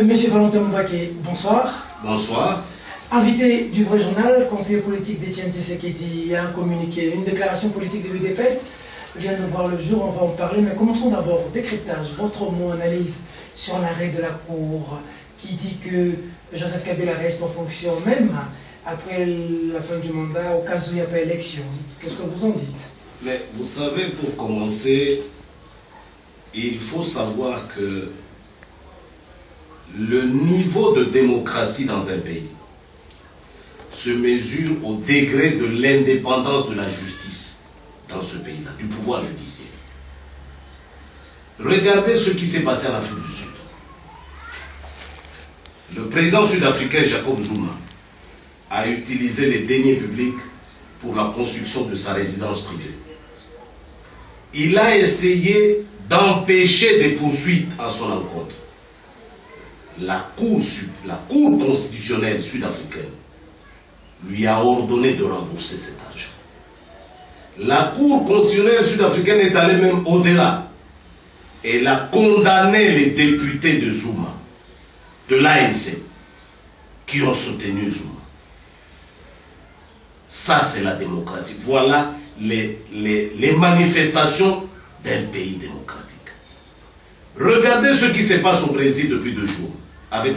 Monsieur Valentin Moubaké, bonsoir. Bonsoir. Invité du Vrai Journal, conseiller politique d'Etienne Tshisekedi, a un communiqué, une déclaration politique de l'UDPS vient de voir le jour, on va en parler, mais commençons d'abord au décryptage, votre mot, analyse sur l'arrêt de la Cour qui dit que Joseph Kabila reste en fonction même après la fin du mandat, au cas où il n'y a pas élection. Qu'est-ce que vous en dites? Mais vous savez, pour commencer, il faut savoir que le niveau de démocratie dans un pays se mesure au degré de l'indépendance de la justice dans ce pays-là, du pouvoir judiciaire. Regardez ce qui s'est passé en Afrique du Sud. Le président sud-africain Jacob Zuma a utilisé les deniers publics pour la construction de sa résidence privée. Il a essayé d'empêcher des poursuites en son encontre. La Cour constitutionnelle sud-africaine lui a ordonné de rembourser cet argent. La Cour constitutionnelle sud-africaine est allée même au-delà. Elle a condamné les députés de Zuma, de l'ANC, qui ont soutenu Zuma. Ça, c'est la démocratie. Voilà les manifestations d'un pays démocratique. Regardez ce qui se passe au Brésil depuis 2 jours, avec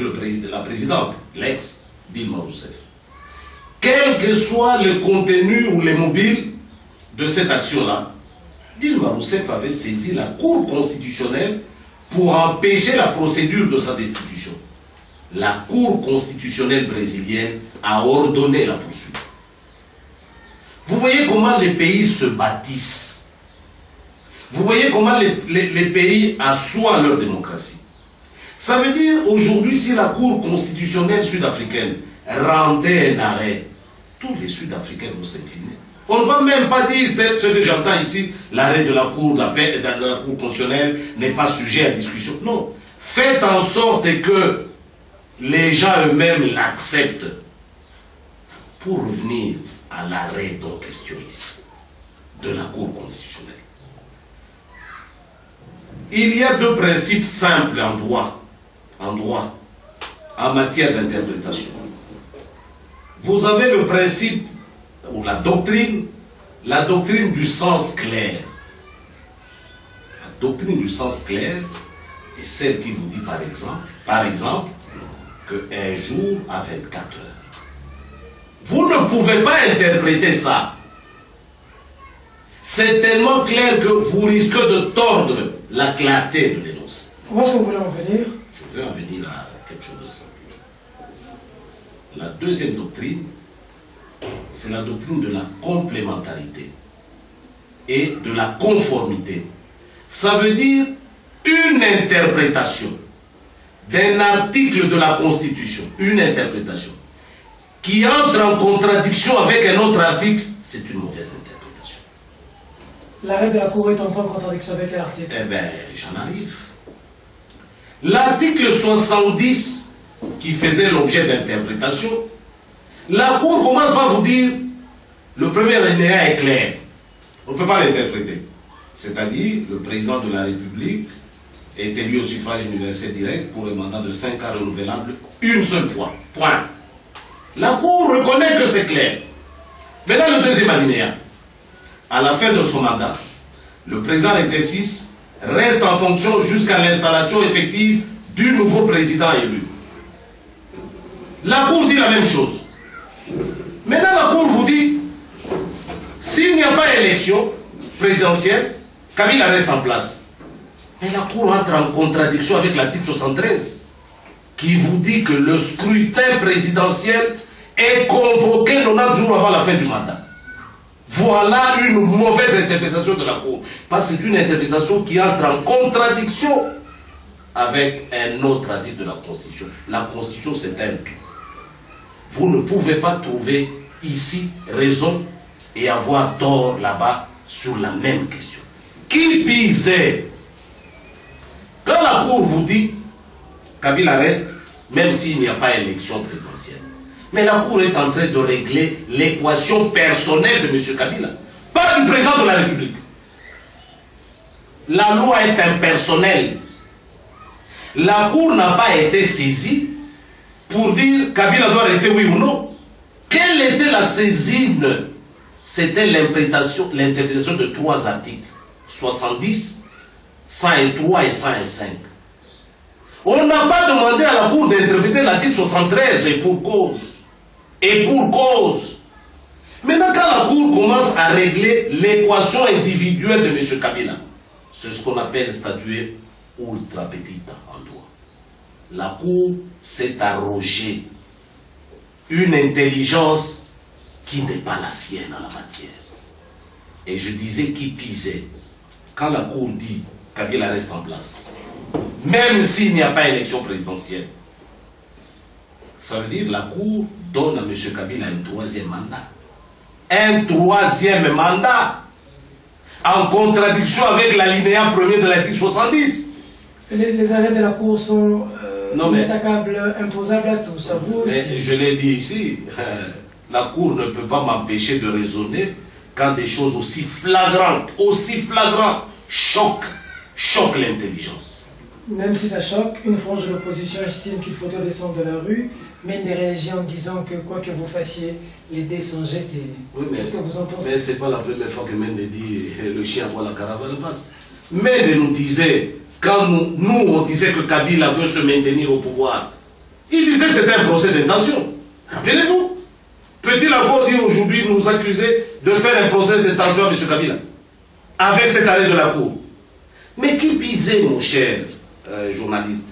la présidente, l'ex Dilma Rousseff. Quel que soit le contenu ou les mobiles de cette action-là, Dilma Rousseff avait saisi la Cour constitutionnelle pour empêcher la procédure de sa destitution. La Cour constitutionnelle brésilienne a ordonné la poursuite. Vous voyez comment les pays se bâtissent. Vous voyez comment les pays assoient leur démocratie. Ça veut dire aujourd'hui, si la Cour constitutionnelle sud-africaine rendait un arrêt, tous les Sud-Africains vont s'incliner. On ne va même pas dire, ce que j'entends ici, l'arrêt de la Cour constitutionnelle n'est pas sujet à discussion. Non. Faites en sorte que les gens eux-mêmes l'acceptent pour revenir à l'arrêt dont question ici, de la Cour constitutionnelle. Il y a 2 principes simples en droit, en matière d'interprétation. Vous avez le principe, ou la doctrine du sens clair. La doctrine du sens clair est celle qui vous dit par exemple, qu'un jour a 24 heures. Vous ne pouvez pas interpréter ça. C'est tellement clair que vous risquez de tordre la clarté de l'énoncé. Où est-ce que vous voulez en venir? Je veux en venir à quelque chose de simple. La deuxième doctrine, c'est la doctrine de la complémentarité et de la conformité. Ça veut dire une interprétation d'un article de la Constitution, une interprétation qui entre en contradiction avec un autre article, c'est une mauvaise interprétation. L'arrêt de la Cour est entré en contradiction avec l'article. Eh bien, j'en arrive. L'article 70, qui faisait l'objet d'interprétation, la Cour commence par vous dire, le premier alinéa est clair. On ne peut pas l'interpréter. C'est-à-dire, le président de la République est élu au suffrage universel direct pour un mandat de 5 ans renouvelable une seule fois. Point. La Cour reconnaît que c'est clair. Maintenant, le deuxième alinéa. À la fin de son mandat, le président en exercice reste en fonction jusqu'à l'installation effective du nouveau président élu. La Cour dit la même chose. Maintenant, la Cour vous dit, s'il n'y a pas élection présidentielle, Kabila reste en place. Mais la Cour entre en contradiction avec l'article 73, qui vous dit que le scrutin présidentiel est convoqué 90 jours avant la fin du mandat. Voilà une mauvaise interprétation de la Cour. Parce que c'est une interprétation qui entre en contradiction avec un autre article de la Constitution. La Constitution, c'est un tout. Vous ne pouvez pas trouver ici raison et avoir tort là-bas sur la même question. Qui pisait? Quand la Cour vous dit Kabila reste, même s'il n'y a pas élection présidentielle. Mais la Cour est en train de régler l'équation personnelle de M. Kabila, pas du président de la République. La loi est impersonnelle. La Cour n'a pas été saisie pour dire Kabila doit rester oui ou non. Quelle était la saisine? C'était l'interprétation de 3 articles, 70, 103 et 105. On n'a pas demandé à la Cour d'interpréter l'article 73 et pour cause. Et pour cause. Maintenant, quand la Cour commence à régler l'équation individuelle de M. Kabila, c'est ce qu'on appelle statuer ultra petita en droit. La Cour s'est arrogée une intelligence qui n'est pas la sienne en la matière. Et je disais qui pisait. Quand la Cour dit Kabila reste en place, même s'il n'y a pas élection présidentielle, ça veut dire la Cour donne à M. Kabila un 3e mandat. Un 3e mandat, en contradiction avec l'alinéa 1er de l'article 70. Les arrêts de la Cour sont inattaquables, imposables à tous, à vous aussi. Mais je l'ai dit ici, la Cour ne peut pas m'empêcher de raisonner quand des choses aussi flagrantes, choquent l'intelligence. Même si ça choque, une frange de l'opposition estime qu'il faudrait descendre de la rue, même des réagit en disant que quoi que vous fassiez, les dés sont jetés. Oui, qu'est-ce que vous en pensez? Mais ce n'est pas la première fois que Mende dit le chien voit la caravane passe. Mende nous disait, quand nous on disait que Kabila veut se maintenir au pouvoir, il disait que c'était un procès d'intention. Rappelez-vous. Peut-il encore dire aujourd'hui, nous accuser de faire un procès d'intention à M. Kabila avec cet arrêt de la Cour? Mais qui pisait, mon cher journaliste?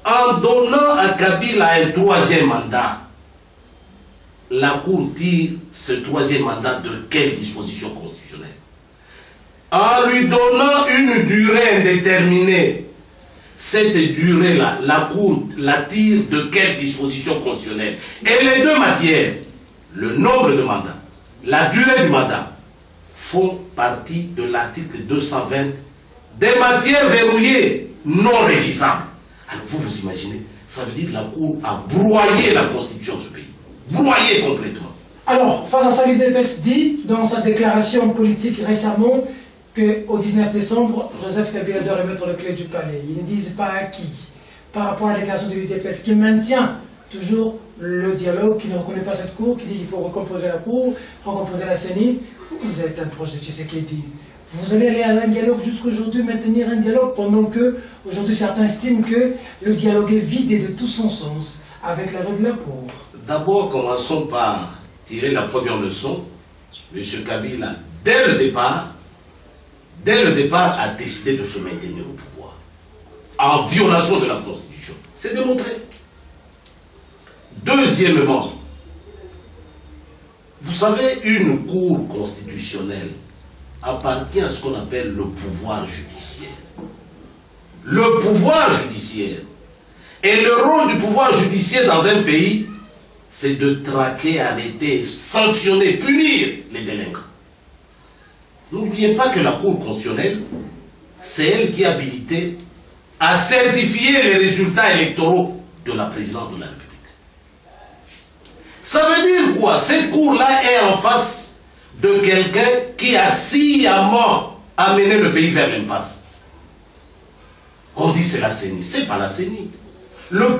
En donnant à Kabila un 3e mandat, la Cour tire ce 3e mandat de quelle disposition constitutionnelle? En lui donnant une durée indéterminée, cette durée-là, la Cour la tire de quelle disposition constitutionnelle? Et les deux matières, le nombre de mandats, la durée du mandat, font partie de l'article 220 des matières verrouillées, non révisables. Alors vous imaginez, ça veut dire que la Cour a broyé la constitution de ce pays. Broyé complètement. Alors, face à ça, l'UDPS dit dans sa déclaration politique récemment qu'au 19 décembre, Joseph Kabila doit remettre le clé du palais. Ils ne disent pas à qui. Par rapport à la déclaration de l'UDPS qui maintient toujours le dialogue, qui ne reconnaît pas cette Cour, qui dit qu'il faut recomposer la Cour, recomposer la CENI. Vous êtes un proche de Tshisekedi. Vous allez aller à un dialogue jusqu'aujourd'hui, maintenir un dialogue, pendant que, aujourd'hui, certains estiment que le dialogue est vidé de tout son sens avec l'arrêt de la Cour. D'abord, commençons par tirer la première leçon. M. Kabila, dès le départ, a décidé de se maintenir au pouvoir, en violation de la Constitution. C'est démontré. Deuxièmement, vous savez, une Cour constitutionnelle appartient à ce qu'on appelle le pouvoir judiciaire. Le pouvoir judiciaire. Et le rôle du pouvoir judiciaire dans un pays, c'est de traquer, arrêter, sanctionner, punir les délinquants. N'oubliez pas que la Cour constitutionnelle, c'est elle qui est habilitée à certifier les résultats électoraux de la présidence de la République. Ça veut dire quoi? Cette Cour-là est en face de quelqu'un qui a sciemment amené le pays vers l'impasse. On dit c'est la CENI. C'est pas la CENI. Le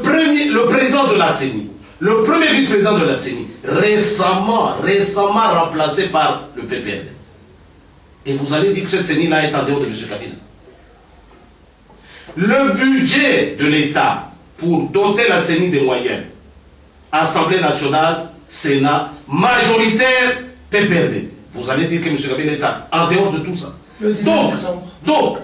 président de la CENI, le premier vice-président de la CENI, récemment remplacé par le PPRD. Et vous allez dire que cette CENI-là est en dehors de M. Kabila. Le budget de l'État pour doter la CENI des moyens, Assemblée nationale, Sénat, majoritaire, PPRD. Vous allez dire que M. Kabila est en dehors de tout ça. Donc,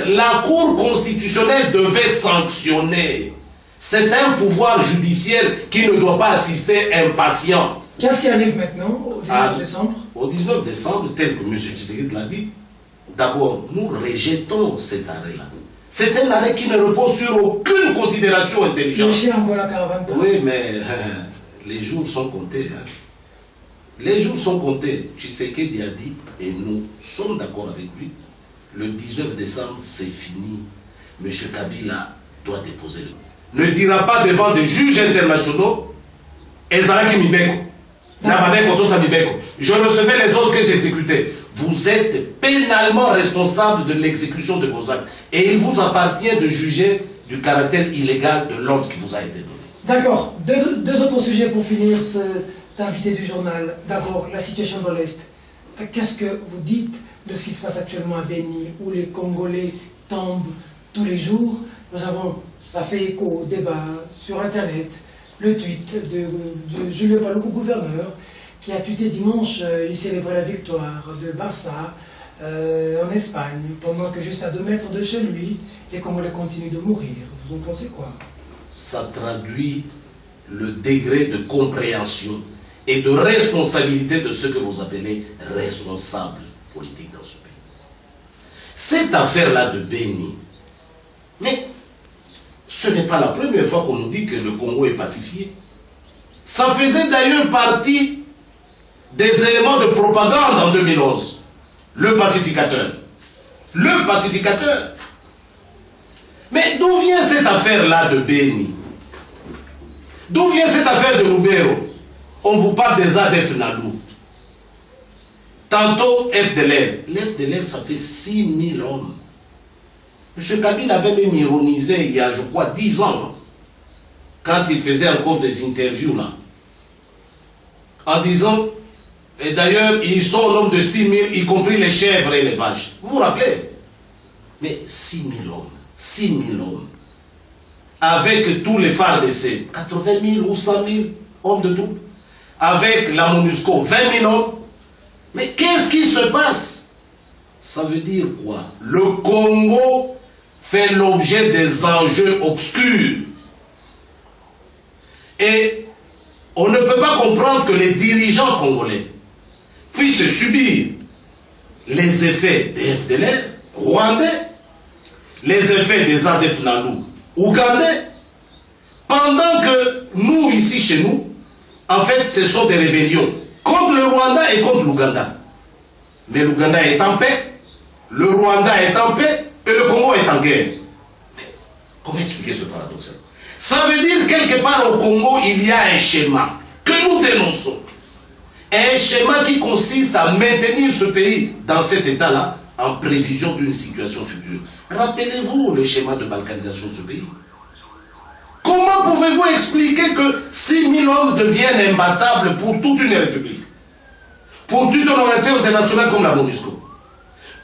la Cour constitutionnelle devait sanctionner. C'est un pouvoir judiciaire qui ne doit pas assister impatient. Qu'est-ce qui arrive maintenant, au 19 décembre? Au 19 décembre, tel que M. Tshisekedi l'a dit, d'abord, nous rejetons cet arrêt-là. C'est un arrêt qui ne repose sur aucune considération intelligente. Le chien envoie la caravane. Oui, mais les jours sont comptés. Hein. Les jours sont comptés. Tshisekedi a dit, et nous sommes d'accord avec lui, le 19 décembre, c'est fini. M. Kabila doit déposer le... Ne dira pas devant des juges internationaux, Ezalaki Mibeko. Je recevais les ordres que j'exécutais. vous êtes pénalement responsable de l'exécution de vos actes. Et il vous appartient de juger du caractère illégal de l'ordre qui vous a été donné. D'accord. Deux autres sujets pour finir cet invité du journal. D'abord, la situation dans l'Est. Qu'est-ce que vous dites de ce qui se passe actuellement à Beni, où les Congolais tombent tous les jours? Ça fait écho au débat sur Internet, le tweet de Julien Paluku, gouverneur, qui a tweeté dimanche, il célébrait la victoire de Barça en Espagne, pendant que juste à 2 mètres de chez lui, les Congolais continuent de mourir. Vous en pensez quoi? Ça traduit le degré de compréhension et de responsabilité de ce que vous appelez responsables politiques dans ce pays. Cette affaire-là de Beni, mais ce n'est pas la première fois qu'on nous dit que le Congo est pacifié. Ça faisait d'ailleurs partie des éléments de propagande en 2011. Le pacificateur. Le pacificateur. Mais d'où vient cette affaire-là de Beni? D'où vient cette affaire de Lubero? On vous parle des ADF Nalou. Tantôt FDLR. L'FDLR, ça fait 6 000 hommes. M. Kabila avait même ironisé il y a, je crois, 10 ans, quand il faisait encore des interviews là, en disant, et d'ailleurs, ils sont au nombre de 6 000, y compris les chèvres et les vaches. Vous vous rappelez? Mais 6 000 hommes, 6 000 hommes, avec tous les FARDC, 80 000 ou 100 000 hommes de troupes, avec la MONUSCO, 20 000 hommes. Mais qu'est-ce qui se passe? Ça veut dire quoi? Le Congo fait l'objet des enjeux obscurs. Et on ne peut pas comprendre que les dirigeants congolais puissent subir les effets des FDLR rwandais, les effets des ADF Nalou ougandais, pendant que nous, ici chez nous, en fait, ce sont des rébellions contre le Rwanda et contre l'Ouganda. Mais l'Ouganda est en paix, le Rwanda est en paix, et le Congo est en guerre. Comment expliquer ce paradoxe? Ça veut dire quelque part au Congo, il y a un schéma que nous dénonçons. Un schéma qui consiste à maintenir ce pays dans cet état-là en prévision d'une situation future. Rappelez-vous le schéma de balkanisation de ce pays. Comment pouvez-vous expliquer que 6 000 hommes deviennent imbattables pour toute une république? Pour toute une organisation internationale comme la MONUSCO?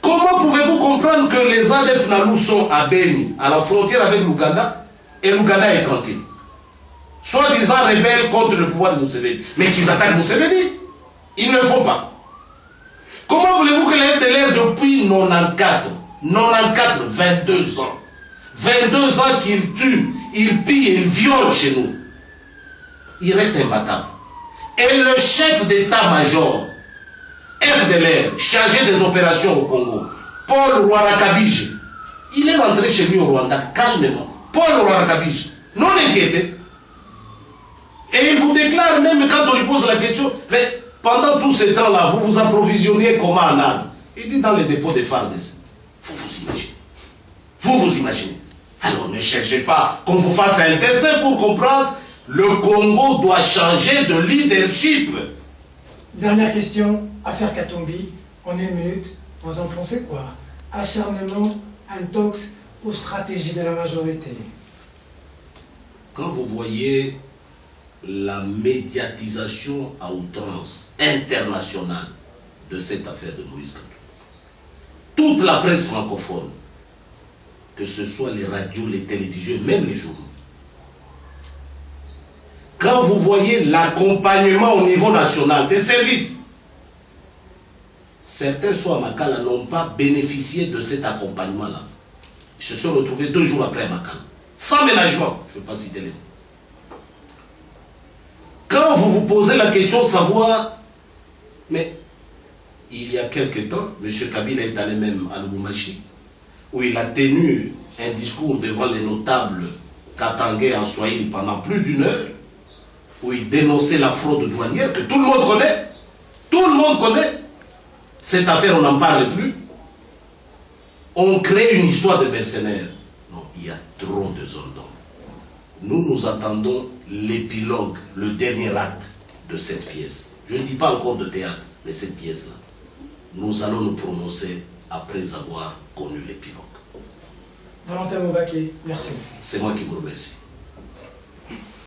Comment pouvez-vous comprendre que les ADF Nalou sont à Beni, à la frontière avec l'Ouganda, et l'Ouganda est tranquille? Soi-disant rebelles contre le pouvoir de Museveni, mais qu'ils attaquent Museveni. Ils ne le font pas. Comment voulez-vous que les FDLR depuis 94, 22 ans, 22 ans qu'ils tuent, ils pillent, ils violent chez nous, ils restent imbattables? Et le chef d'état-major FDLR, chargé des opérations au Congo, Paul Rwarakabije, il est rentré chez lui au Rwanda calmement. Paul Rwarakabije, non inquiété. Et il vous déclare même quand on lui pose la question, mais pendant tout ce temps-là, vous vous approvisionniez comment en armes? Il dit dans les dépôts des FARDC. Vous vous imaginez? Vous vous imaginez? Alors ne cherchez pas qu'on vous fasse un dessin pour comprendre. Le Congo doit changer de leadership. Dernière question, affaire Katumbi, en 1 minute, vous en pensez quoi? Acharnement, intox ou stratégie de la majorité? Quand vous voyez la médiatisation à outrance internationale de cette affaire de Moïse Katumbi, toute la presse francophone, que ce soit les radios, les télévisions, même les journaux, quand vous voyez l'accompagnement au niveau national des services, certains soit à Makala n'ont pas bénéficié de cet accompagnement-là. Ils se sont retrouvés 2 jours après à Makala, sans ménagement, je ne vais pas citer les noms. Quand vous vous posez la question de savoir, mais il y a quelque temps, M. Kabila est allé même à Lubumbashi, où il a tenu un discours devant les notables katangais en Swahili pendant plus d'1 heure, où il dénonçait la fraude douanière que tout le monde connaît. Tout le monde connaît. Cette affaire, on n'en parle plus. On crée une histoire de mercenaires. Non, il y a trop de zones d'ombre. Nous attendons l'épilogue, le dernier acte de cette pièce. Je ne dis pas encore de théâtre, mais cette pièce-là. nous allons nous prononcer après avoir connu l'épilogue. Valentin Moubaké, merci. C'est moi qui vous remercie.